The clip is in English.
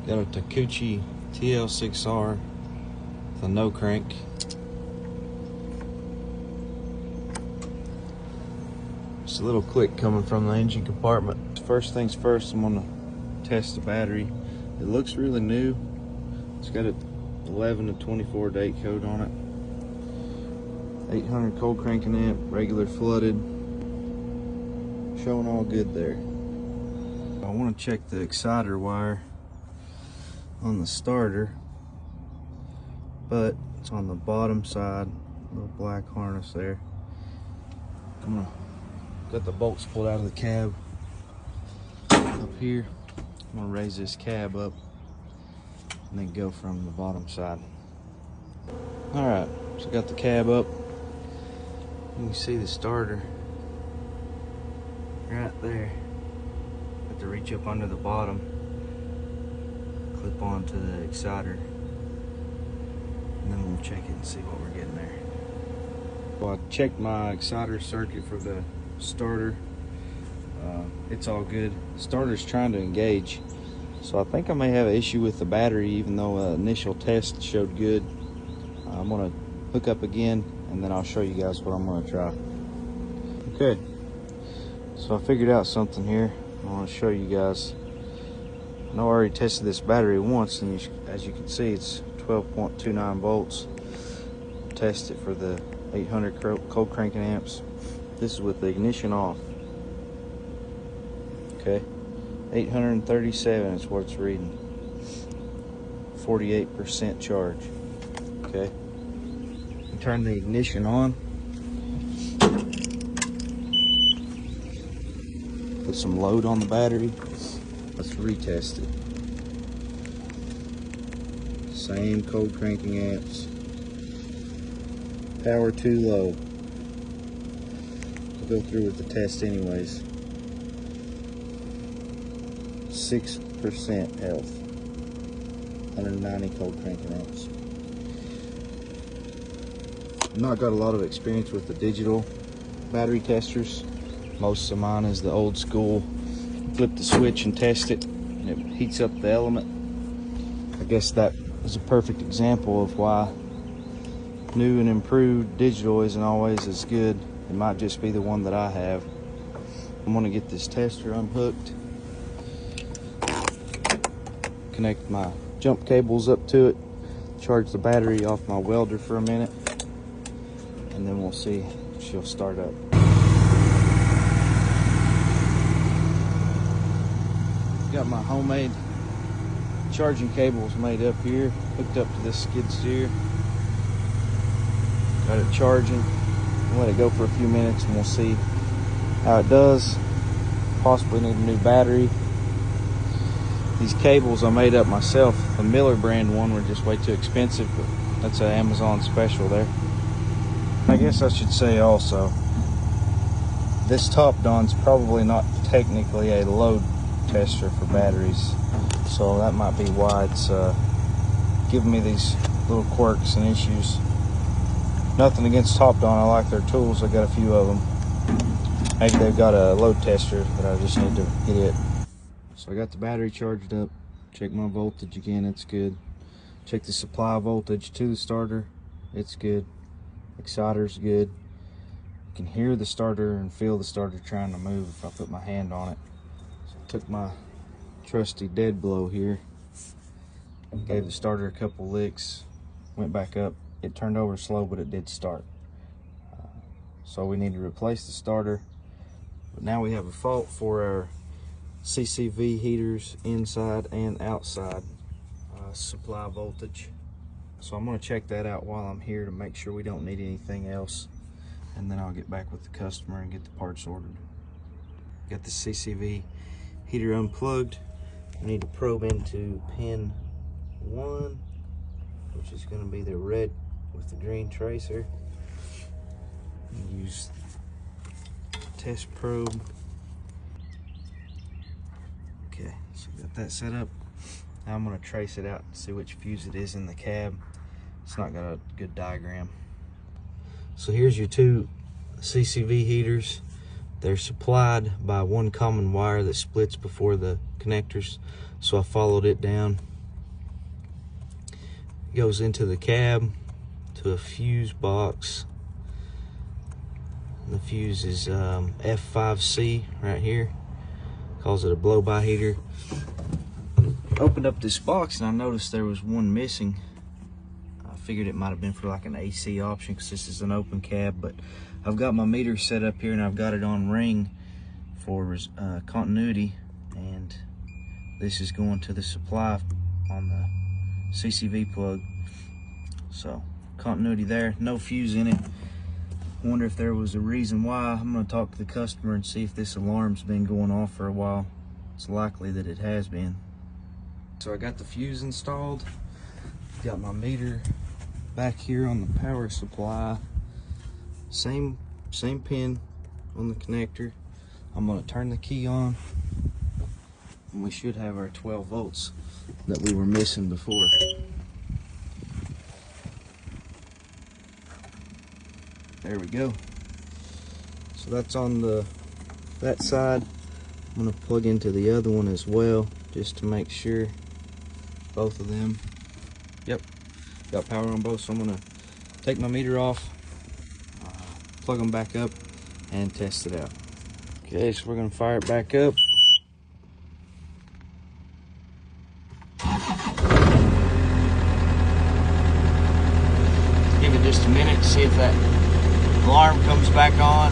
Got a Takeuchi TL6R with a no crank. Just a little click coming from the engine compartment. First things first, I'm gonna test the battery. It looks really new. It's got a 11 to 24 date code on it. 800 cold cranking amp, regular flooded. Showing all good there. I want to check the exciter wire on the starter, but it's on the bottom side, little black harness there. I'm gonna got the bolts pulled out of the cab up here. I'm gonna raise this cab up and then go from the bottom side. All right, so got the cab up. You can see the starter right there. Have to reach up under the bottom, clip onto the exciter, and then we'll check it and see what we're getting there. Well, I checked my exciter circuit for the starter. It's all good. Starter's trying to engage, so I think I may have an issue with the battery, even though initial test showed good. I'm gonna hook up again and then I'll show you guys what I'm gonna try. Okay, so I figured out something here. I want to show you guys. I know I already tested this battery once, and as you can see, it's 12.29 volts. Test it for the 800 cold cranking amps. This is with the ignition off. Okay, 837 is what it's reading. 48% charge. Okay, and turn the ignition on. Put some load on the battery. Let's retest it. Same cold cranking amps. Power too low. We'll go through with the test anyways. 6% health. 190 cold cranking amps. I've not got a lot of experience with the digital battery testers. Most of mine is the old school, flip the switch and test it, and it heats up the element. I guess that is a perfect example of why new and improved digital isn't always as good. It might just be the one that I have. I'm gonna get this tester unhooked, connect my jump cables up to it, charge the battery off my welder for a minute, and then we'll see if she'll start up. Got my homemade charging cables made up here, hooked up to this skid steer. Got it charging. I'll let it go for a few minutes and we'll see how it does. Possibly need a new battery. These cables I made up myself. The Miller brand one were just way too expensive, but that's an Amazon special there. I guess I should say also, this Top Don's probably not technically a load tester for batteries, so that might be why it's giving me these little quirks and issues. Nothing against Top Don, I like their tools. I got a few of them. Maybe they've got a load tester that I just need to get it. So I got the battery charged up. Check my voltage again, it's good. Check the supply voltage to the starter, it's good. Exciter's good. You can hear the starter and feel the starter trying to move if I put my hand on it. Took my trusty dead blow here, gave the starter a couple licks, went back up. It turned over slow, but it did start. So we need to replace the starter. But now we have a fault for our CCV heaters inside and outside supply voltage. So I'm going to check that out while I'm here to make sure we don't need anything else, and then I'll get back with the customer and get the parts ordered. Got the CCV heater unplugged. We need to probe into pin 1, which is going to be the red with the green tracer. Use test probe. Okay, so got that set up. Now I'm going to trace it out and see which fuse it is in the cab. It's not got a good diagram. So here's your two CCV heaters. They're supplied by one common wire that splits before the connectors. So I followed it down goes into the cab to a fuse box. The fuse is F5C right here. Calls it a blow-by heater. Opened up this box and I noticed there was one missing. I figured it might have been for like an AC option because this is an open cab, but I've got my meter set up here and I've got it on ring for continuity, and this is going to the supply on the CCV plug. So continuity there, no fuse in it. Wonder if there was a reason why. I'm going to talk to the customer and see if this alarm's been going off for a while. It's likely that it has been. So I got the fuse installed, got my meter back here on the power supply, same pin on the connector. I'm going to turn the key on and we should have our 12 volts that we were missing before. There we go. So that's on that side. I'm going to plug into the other one as well just to make sure both of them. Yep, got power on both. So I'm going to take my meter off, plug them back up, and test it out. Okay, so we're going to fire it back up. Give it just a minute, see if that alarm comes back on.